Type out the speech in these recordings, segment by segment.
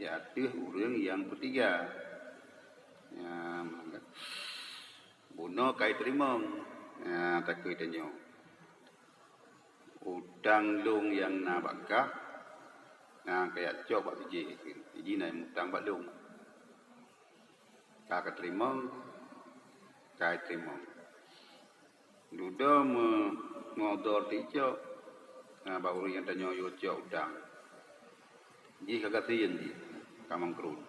ada orang yang ketiga. Ya, buno kai terimong. Ya, tak kuitanya. Udang lung yang na bakah. Nah, kayak coba biji. Biji na utang bak lung. Kakak terimong. Kai terimong. Duda ngodor tijo. Nah, baru yang tanya yo cok udang. Ji kagak tiyan ji. Kamang kerun.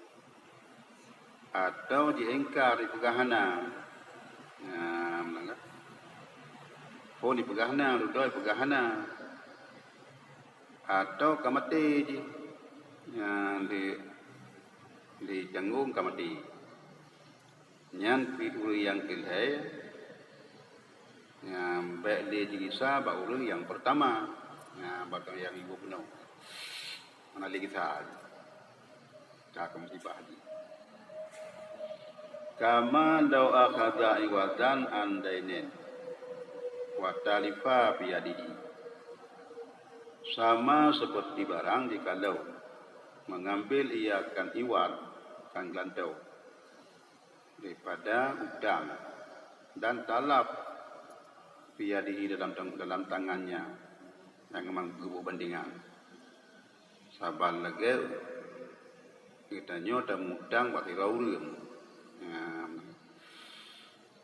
Atau diengkar di pegahana. Melanggar. Oh di pegahana, rudoi pegahana. Atau kamati di di janggung kamati. Nyan uri yang kilhai. Baik di jigisa bak uri yang pertama. Bakal yang ibu penuh. Mana lagi sah. Kakak musibah haji. Kama daw akhadha iwadan andainin wa talifa biyadihi. Sama seperti barang jikalau mengambil ia akan iwat kan gelantau daripada udang dan talap biyadihi dalam tangannya yang memang gebu bandingan. Sabar lagi kita nyoda mudang bagi raurun.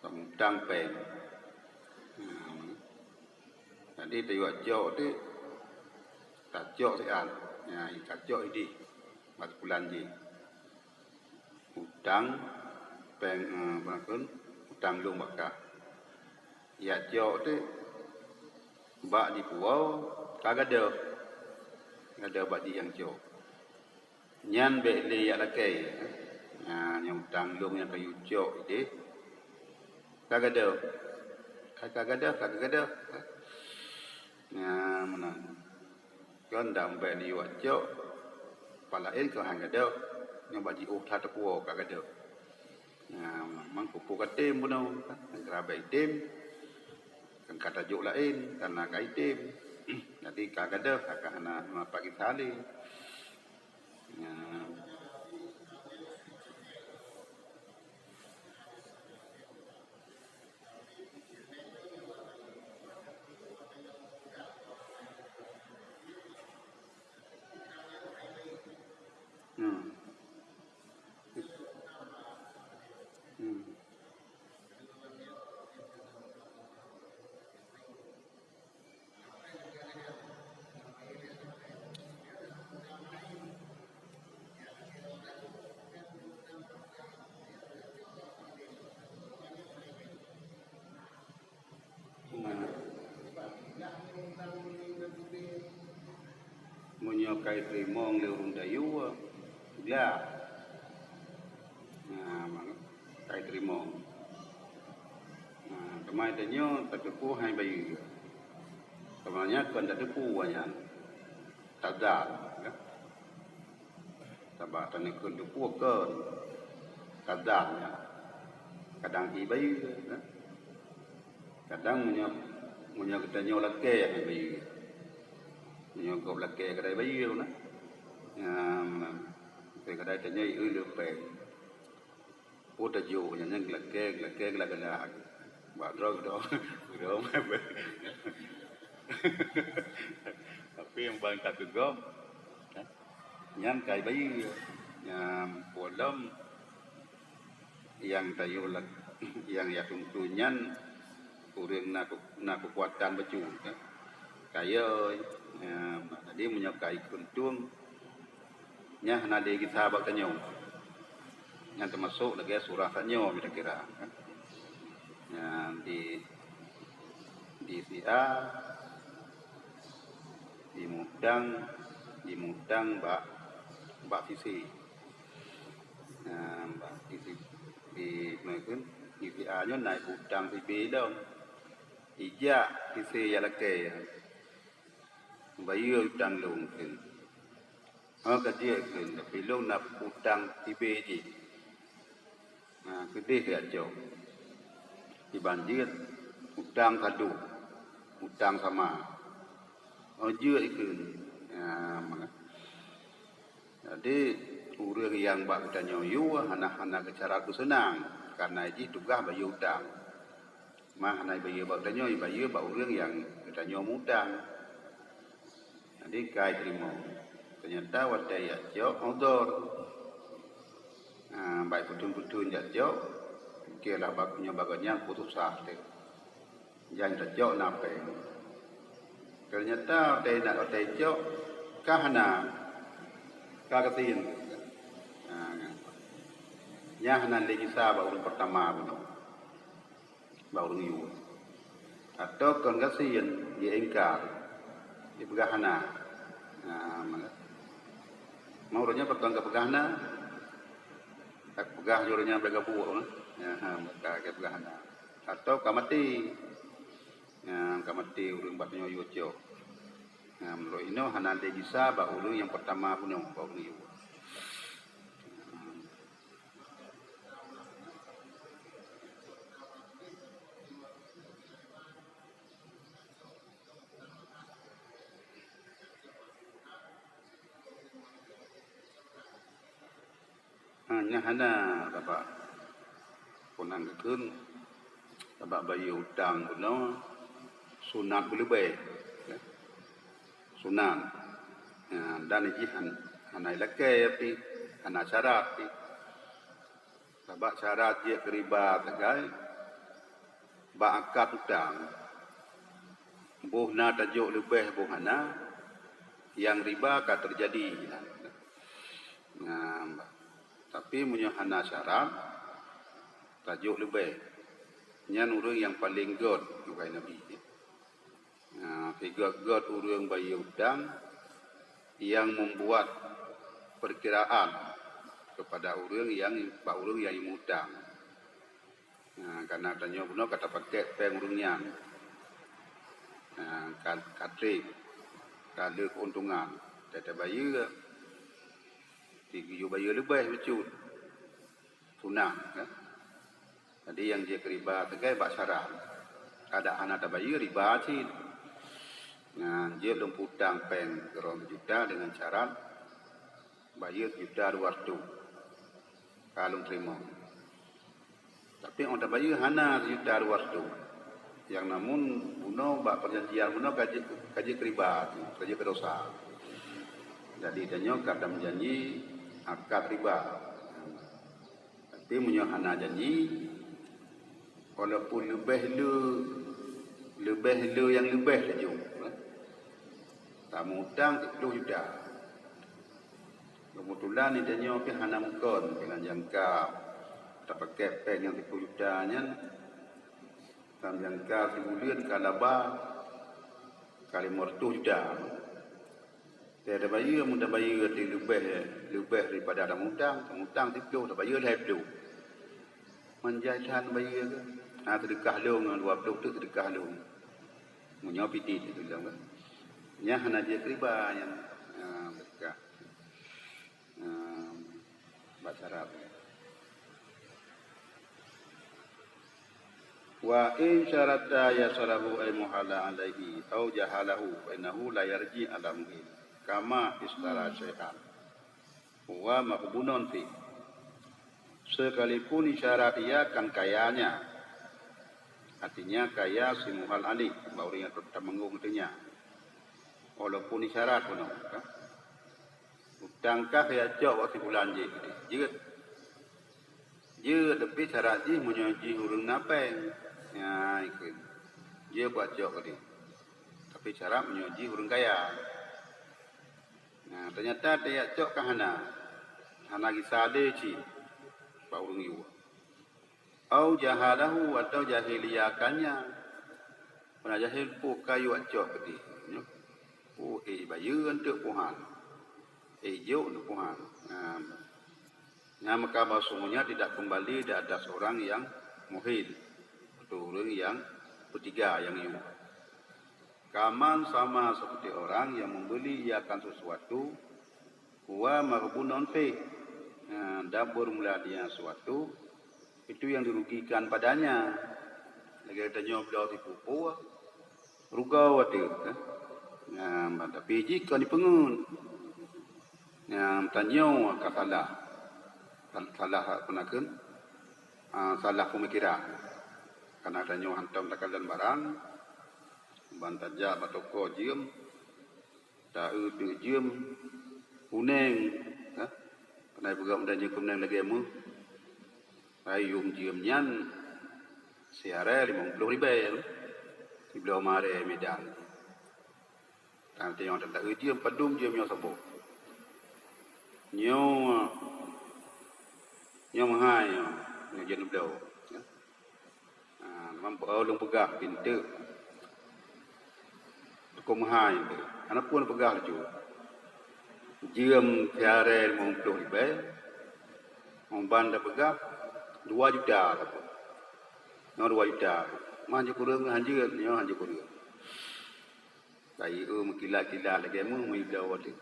Udang pen. Jadi tiwak jok tu tak jok sean. Ya, tak jok ini mat bulan ji. Udang pen berapun udang lung bakar. Ya jok tu bak di puau kagak ada bak di yang jok. Nyan beli ya lakai. Yang udang lung yang kayu jok ini kagak ada. Mana? Kan dah ambil ni wajok, palain ke hang ada, yang bagi tak terpuo kagak ada. Mang kupu katim pun kerabai tim, kan kata jok lain, karena kai tim. Jadi kagak ada, kagak anak pagi tali. Menyokai primong leurung dayu ya. Kai primong. Kemai tanyo terkepu hai bayu. Kemanya kan tak tepu banyak. Tadat ya. Tabak tanyo kan tepu kan. Tadatnya. Kadang hi bayu ya. Kadang menyo tanyo lake hai bayu. Yang kau laki kedai bayu na, kedai tanya iu lepai, udah jauh yang laki kelak, baru dah, tapi yang paling tak kegom, yang kai bayu, yang polam, yang tayu lak, yang tuntunyan, orang nak kekuatan baju, kaya. Jadi menyukai kuntung nya nade kita sahabat tanyo yang termasuk lagi surah tanyo kira-kira kan di sia di mudang bak sisi bak sisi di mungkin di sia nyo naik udang di bedong ija sisi ya lake bayu udang lung kan. Dia kan tapi lung nak udang tibe je. Kedih dia jauh. Di banjir udang kadu, udang sama. Dia ikut. Jadi urang yang bak kita nyoyu hana cara tu senang karena ini tugas bayu utang. Mah hana bayu bak kita nyoyu bayu bak urang yang kita nyoyu utang. Jadi kai terima. Ternyata wadai ya jauh odor. Baik putun-putun ya jauh. Kira bakunya baganya putus asa. Yang jauh nape. Ternyata wadai nak wadai jauh kahana kagatin. Hanan lagi sahabat orang pertama benar. Baru yu. Atau kon kasihan dia engkar. Dia pegahana. Maurnya pertama pegahana. Tak pegah jurnya bega buah. Mereka pegahana. Atau kamati. Kamati urang batnya yu jo. Menurut ini hanan lagi sahabat orang yang pertama benar baru yu. Hana dapat punang keun dapat bayi utang puno sunat lebih sunat dan jihan hana ilakai api hana syarat dapat syarat dia riba tegai ba akad utang buhna tajuk lebih buhana yang riba akan terjadi tapi menyahana syarat tajuk lebih nyan urang yang paling god bukan nabi god urang bayi udang yang membuat perkiraan kepada urang yang mudang karena tanya benar kata pakai peng urangnya katrik kada keuntungan tata bayi tiga bayi lebih becut tunang jadi yang dia riba tegai bak syarat ada anak bayi riba sih dia belum putang peng gerong juta dengan syarat bayi juta 200 kalau terima tapi orang bayi hana juta 200 yang namun buno bak perjanjian buno kaji riba kaji berdosa jadi danyo kada menjanji akad riba. Tapi menyahana janji walaupun lebih yang lebih saja. Tamu utang 10 juta. Kebetulan ni danyo ke hana mukon dengan jangka tak pakai peng yang 10 juta nya. Tam jangka sebulan kalaba kali 100 juta. Ada bayi yang muda bayi lebih daripada ada mutang itu ada bayi lebih menjajan bayi ke sedekah long 20 tu sedekah long munyo piti itu bilang nya hana dia riba yang sedekah bahasa Arab wa in syarata yasarahu ay muhala alaihi au jahalahu fa innahu la yarji ala muhim kama istara syai'an wa maqbunun fi sekalipun isyarat ia kan kayanya artinya kaya si muhal alik bauri yang tetap menggung artinya walaupun isyarat pun utangkah ya jauh waktu bulan jika tapi syarat ji menyoji hurung napeng ya ikut dia buat jauh tadi tapi syarat menyoji hurung kaya. Ternyata dia cok kahana kisade ci baurung yu au jahalahu atau jahiliyakannya pernah jahil pu kayu cok tadi bayu untuk puhan jo untuk puhan maka bahasanya tidak kembali di atas orang yang muhil atau orang yang ketiga yang yu kaman sama seperti orang yang membeli iakan sesuatu wa maghbunun fi dapur mula dia sesuatu itu yang dirugikan padanya lagi tanya beliau tipu rugau ati tapi jika dipengun Yang tanyo ka salah penakeun salah pemikiran. Karena tanyo hantam takalan barang bantaja batoko jiem tau tu jiem uneng Panai pegam dan je kemenang lagi mu. Ayum jiem nyan siara 50 ribu. Di belah mare Medan. Nanti yang tak jiem padum jiem yang sabo. Nyo mahai nyo jen belau. Mampu long pegah pintu. Ko mahai tu. Anak pun pegah ju. Jiem siara 50 ribu. Memban dah pegah 2 juta apa. No 2 juta. Manja kurang hanjir nyo hanjir kurang. Dai mengkilat-kilat lagi mu belau tu.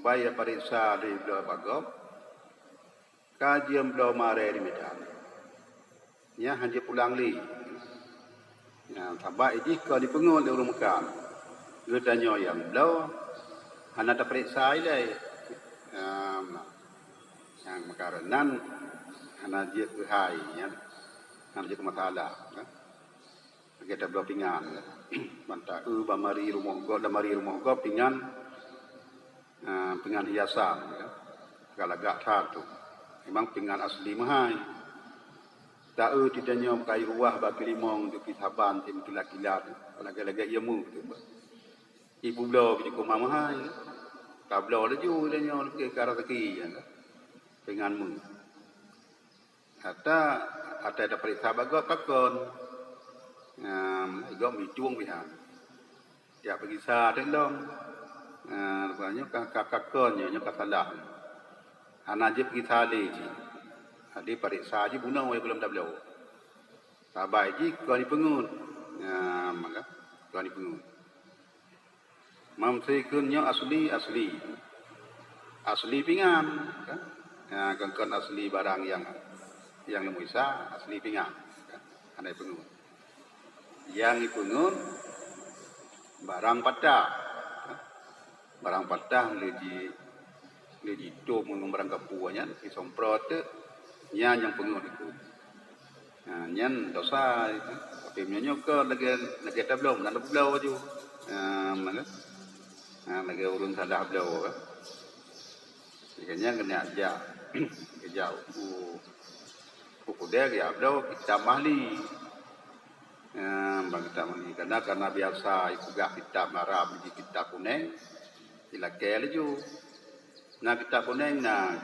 Bayar periksa di belau bagop. Kajian belau mare di Medan. Ya hanjir pulang li. Ya tabai jika dipengut di orang Mekah. Gedanyo yang belau hana tak periksa ilai. Yang makarenan hana dia ke hai ya. Hana dia ke masalah. Kita belau pingan. Banta bamari rumah gop pingan pingan hiasan ya. Galagak satu. Memang pingan asli mahai. Tak tidaknya kai ruah bagi limong di Saban tim kilat-kilat. Lagi-lagi ia mu tu. Ibu belau pergi ke mahai. Tak belau laju dia pergi ke arah teki ya. Pingan mu. Kata ada periksa bagok kakon. Gom dicuang pihan. Ya pergi sa tendong. Banyak kakakon nya kasalah. Anak je pergi sali ji. Hadi periksa ji bunau belum dah belau. Sabai ji kau ni pengun. Maka kau ni pengun. Mam sekunnya asli. Asli pingan kan. Kan asli barang yang lemu isa asli pingan. Andai pengun. Yang ipungun barang patah. Barang patah leji tu barang kapuanya isomprot nya yang pengun itu. Nyan dosa itu. Tapi menyo ke lagi tablong nak belau ju. Mana? Lagi urun salah belau. Dikanya kena aja. Kerja dia dia belau kita mahli. Bang kita mahli karena biasa ikut kitab Arab di kitab kuning. Ilakel ju. Nah kitab kuning nah.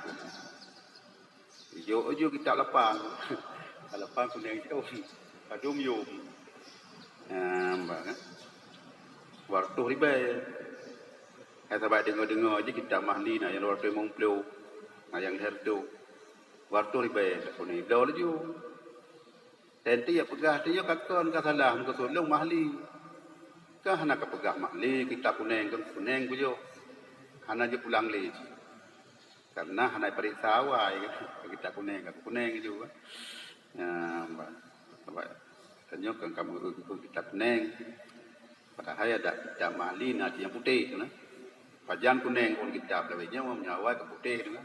Yo kitab lapang. Lapang kuning jauh. Padum yum. Bang. Waktu riba. Sahabat dengar je kitab mahli nak yang waktu mengpelu. Yang herdu. Waktu riba kuning belau ju. Tenti ya pegah dia kakon ka salah muka sulung mahli. Kah hana ka pegah mahli kitab kuning kujo. Hana je pulang li. Karena hana periksa awai kitab kuning juga. Sebab tanya kan kamu kitab kuning. Padahal ada kitab mahli nanti yang putih tu nah. Pajan kuning pun kitab lawainya mau nyawai ke putih tu nah.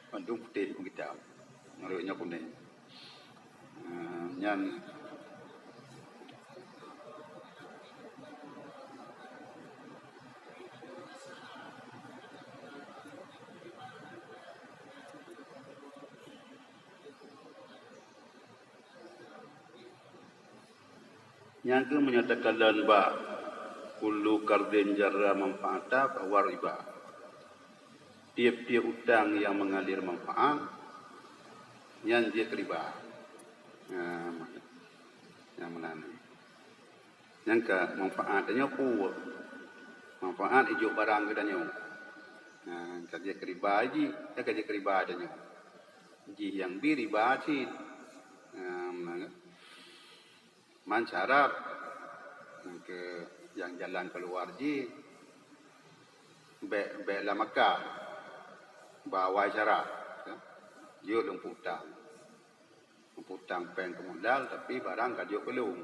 Bandung putih pun kitab. Ngaruhnya kuning. Nyan yang ke menyatakan dan ba kullu kardin jarra manfaata bahwa riba. Tiap-tiap utang yang mengalir manfaat yang dia riba. Yang mana? Yang ke manfaatnya ku manfaat ijuk barang kedanya. Kerja riba ji, kerja riba adanya. Ji yang bi riba ci. Mancarap ke yang jalan keluar ji be la Makkah bawa syarat dia lumputang peng kemodal tapi barang kadio belum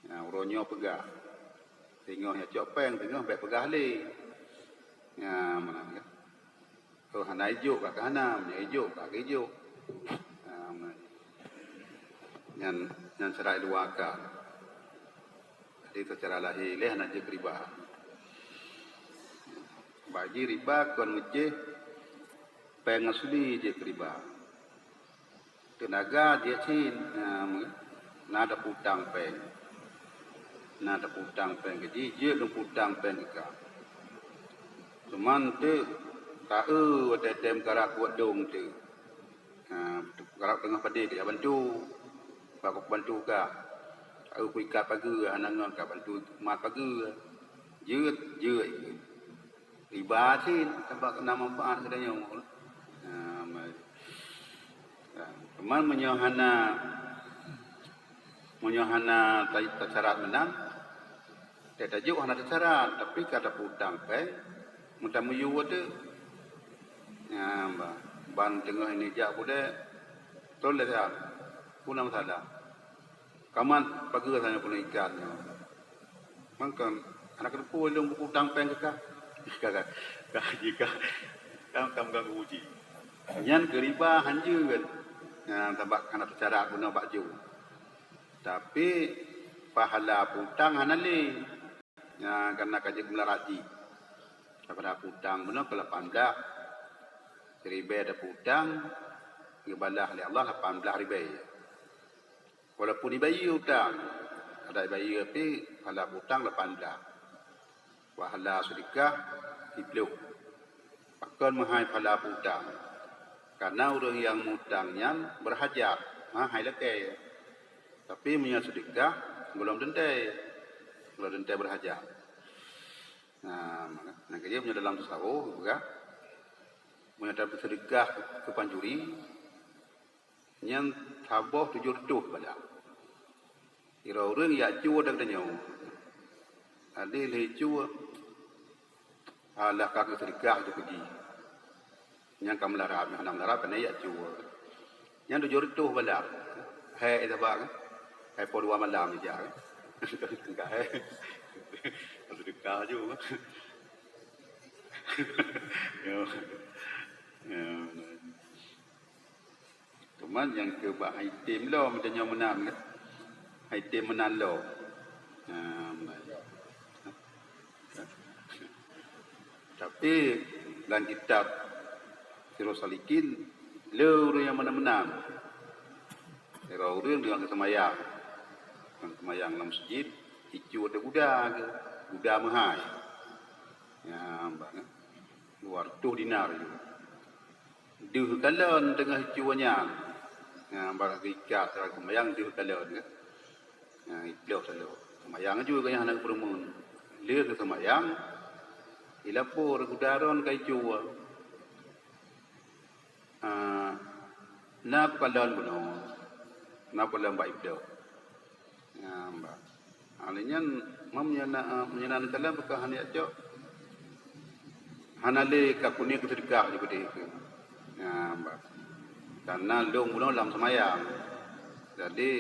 uronyo pegah tengok ya cok peng tengok be pegah le Ya, mana ya? Oh, hana hijau kat hana, hijau kat hijau. Yang serai dua akal. Jadi secara lahir leh nak je riba. Bagi riba kon ngece pengasli je riba. Tenaga dia cin, nada putang peng. Nada putang peng jadi je dong putang peng ka. Cuman tu tahu ada tem karak buat dong tu. Karak tengah pada dia bantu. Bakok bantu ka. Tahu kuikat pagi anangan ka bantu mat pagi. Je. Riba cin sebab kena manfaat katanya. Cuman menyohana syarat menang. Dia tajuk hana syarat tapi kata putang peng mudah meyu tu. Ban tengah ini jak bude toleh dah. Puna masalah. Kaman pagi sana pun ikannya. Mangkan anak kepo long putang peng ke jika kam uji. Nyan keriba hanju kan. Tabak kana syarat guna baju. Tapi pahala putang hanali. Karena kaji melaraji. Pada putang benar ke 18 ribu ada putang ibadah oleh Allah 18 ribu. Walaupun dibayar hutang ada bayar tapi pahala putang 18. Pahala sedekah 10. Akan mahai pahala putang. Karena orang yang mutangnya berhajat, hai leke. Tapi punya sedekah belum dentai. Belum dentai berhajat. Nah, dia punya dalam tasawuf juga punya sedekah ke panjuri yang taboh 700 pada. Kira orang ya cua dak tanya. Ada le cua. Alah kaki sedekah tu pergi. Yang kamu larap, yang kamu larap kena ya cua. Yang 700 pada. Hai tabak. Hai por 2 malam je. Enggak hai. Sedekah juga. Cuman yang kebak item lo macamnya menang kan. Item menang lo. Tapi dalam kitab Sirus Salikin lo yang menang. Orang dengan kesemayang. Kesemayang dalam masjid icu ada kuda mahal. Ya, luar tu dinar juga. Duh kalon tengah icuanya. Ya, barang ikat serang kemayang duh kalon ke. Ya, itu selalu. Kemayang juga yang anak perumun. Dia ke kemayang. Ilapur kudaron kai icu. Nap kalon buno. Nap kalon baik dah. Ya, mbak. Alanya menyenan kalam bekah hanya jauh. Hanale kakuni kesedekah juga deh. Ya, mbak. Karena long bulan dalam semayang. Jadi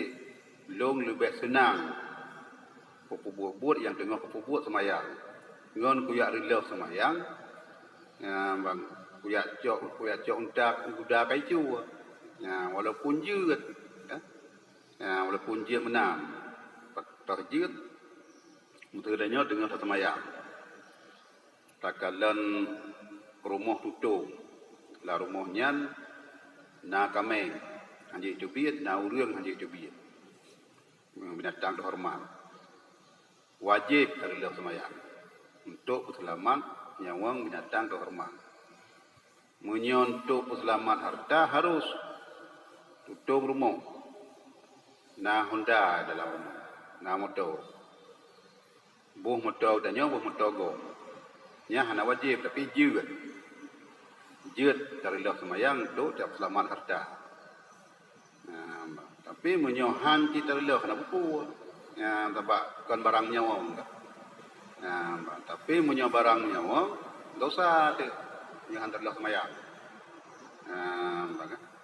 long lebih senang. Kupu-buat yang tengah kupu-buat semayang. Ngon kuyak rilaf semayang. Ya, mbak. Kuyak cok untak kuda kaicu. Ya, walaupun je. Ya, walaupun je menang. Terjid mutadanya dengan semayang. Takalan rumah tutup. La rumahnya na kame hanji tubit na urang hanji tubit. Binatang terhormat. Wajib terlihat semayang untuk selamat nyawa binatang terhormat. Menyontok selamat harta harus tutup rumah. Na Honda dalam rumah. Na motor. Buh motor dan nyawa buh motor go. Nya hana wajib tapi jeut. Jeut dari Allah semayang tu tak selamat harta. Tapi menyohan kita Allah kena buku. Ya sebab kan barang nyawa enggak. Tapi menyo barang nyawa dosa tu yang hantar Allah semayang.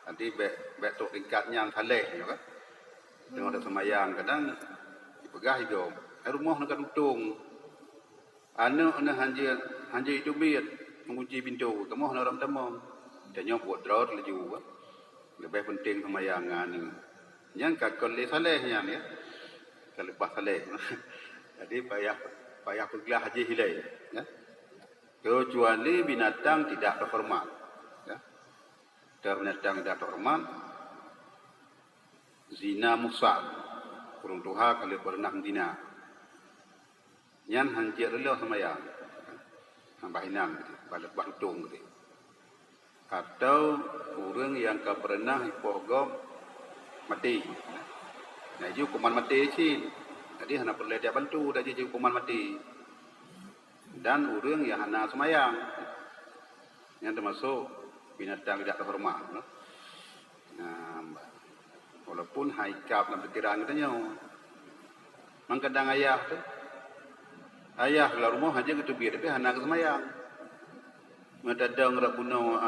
Nanti bet tu tingkatnya saleh ya kan. Dengan ada semayang kadang pegah hidup. Rumah nak tutung. Anak hanji itu biat. mengunci pintu. Kamu orang temu. Tanya buat drone laju. Lebih penting semayangan ni. Yang kakak le saleh yang ya. Kalau pas saleh. Jadi payah pergilah haji hilai. Ya. Kecuali binatang tidak terhormat. Ya. Binatang tidak terhormat. Zina musa. Kurung tuha kalau pernah zina. Yang hancur lo semayang. Bahinan, balik bantung gitu. Atau orang yang tak pernah hipogam mati. Nah, itu hukuman mati sih. Jadi hanya perlu dia bantu, dah jadi hukuman mati. Dan orang yang hanya semayang, yang termasuk binatang tidak terhormat. Nah, walaupun haikap dalam perkiraan katanya, mengkadang ayah tu. Ayah kalau rumah aja gitu biar tapi hana ke semayang. Madadang rak bunuh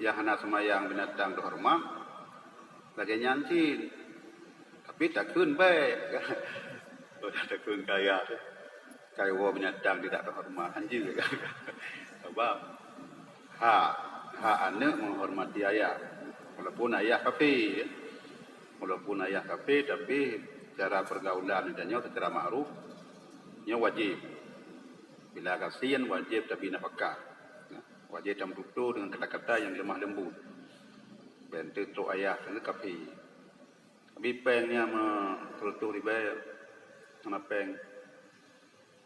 yang hana semayang binatang terhormat lagi nyancin. Tapi tak kun baik. Sudah tak kun kaya tu. Kaya binatang tidak terhormat anjir. Sebab hak anak menghormati ayah. Walaupun ayah kafir. Walaupun ayah kafir tapi cara pergaulan dan secara ma'ruf nya wajib. Bila kasihan wajib tapi nafkah. Wajib tambutu dengan kata-kata yang lemah lembut. Bentuk tu ayah kena kafi. Tapi pengnya merutuh riba mana peng.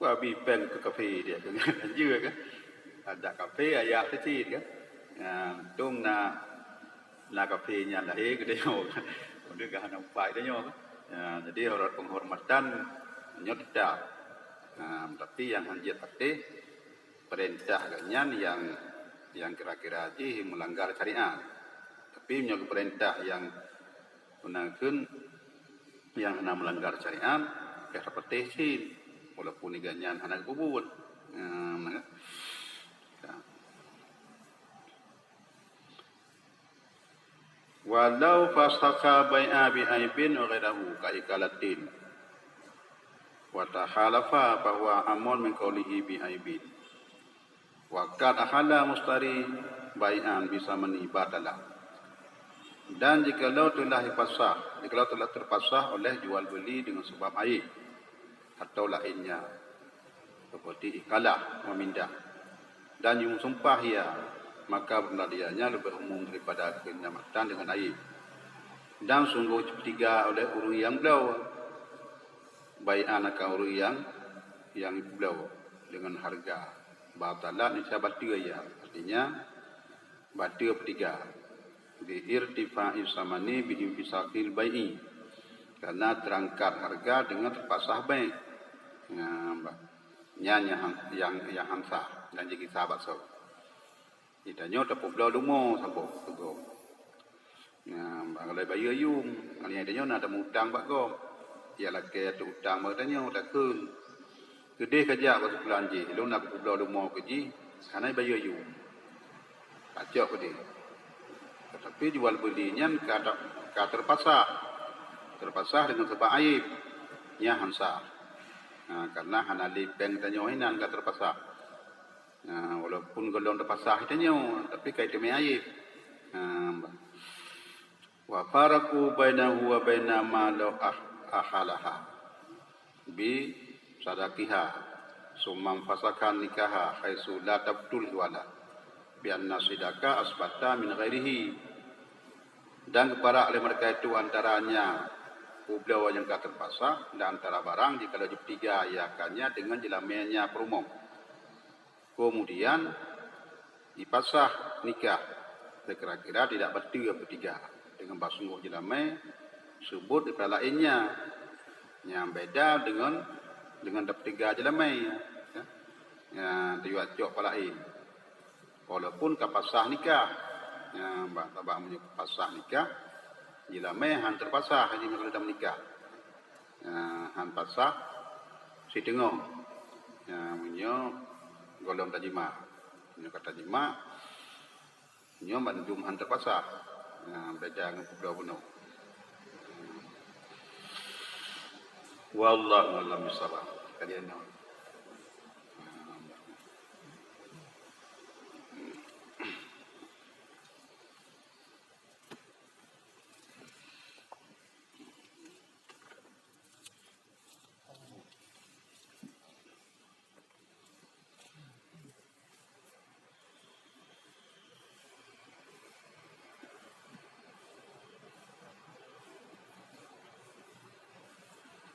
Wah bi peng ke kafe dia kan. Juga kan. Ada kafe ayah kecil kan. Tung na kafe nya lah gede yo. Dia kan nampak dia yo. Jadi orang penghormatan nya tetap. Tapi yang hanjat pasti perintah ganyan yang kira-kira aja melanggar syariat. Tapi punya perintah yang menangkan yang hanya melanggar syariat, ya seperti sih, walaupun ganyan hanya kubur. Walau fasaka bai'a bi aibin ghairahu ka ikalatin. Wa tahalafa bahwa amun min qawlihi bi aibin. Wa kad ahala mustari bai'an bisa menibadalah. Dan jikalau telah dipasah, jikalau telah terpasah oleh jual beli dengan sebab aib atau lainnya seperti ikalah memindah dan yang sumpah ya, maka penadiannya lebih umum daripada kenyamatan dengan aib. Dan sungguh ketiga oleh urung yang belau baik anak orang yang belau dengan harga batalah ni sahabat dia ya, artinya batu ketiga di irtifa'i samani bi infisaqil bai'i karena terangkat harga dengan terpasah baik. Yang hamsah dan jadi sahabat so. Itanya tepuk belau lumo sabo tu. Kalau bayi ayum, kalau itanya nak ada mutang bak go. Ya laki tu utang maknanya tak kun. Gede kerja waktu belanja. Lu nak belau lumo kerja, karena bayi ayum. Kacau gede. Tetapi jual belinya kata terpasah dengan sebab aib nya hamsah. Karena hana lipeng tanya hinan kata terpasah. Walaupun golong terpasah tanya, tapi kait demi aib. Wa faraku bainahu wa baina ma law ahalaha bi sadaqiha summan fasakan nikaha haitsu la tabtul wala bi anna sidaka asbata min ghairihi. Dan kepada oleh mereka itu antaranya ublaw yang kata terpasah dan antara barang jika wajib tiga iakannya dengan jelamnya perumum. Kemudian dipasah nikah. Kira-kira tidak bertiga dengan basungguh jelamnya sebut di lainnya yang beda dengan bertiga jelamnya. Ya, diwajib lain. Walaupun kapasah nikah, ya, tabak menyebut pasah nikah, jelamnya han terpasah haji dalam nikah. Han pasah si tengok. Ya, punya golong tajima. Punya kata tajima. Punya bandum han terpasah. Ya, beda dengan pulau bunuh. Wallahu a'lam bishawab. Kalian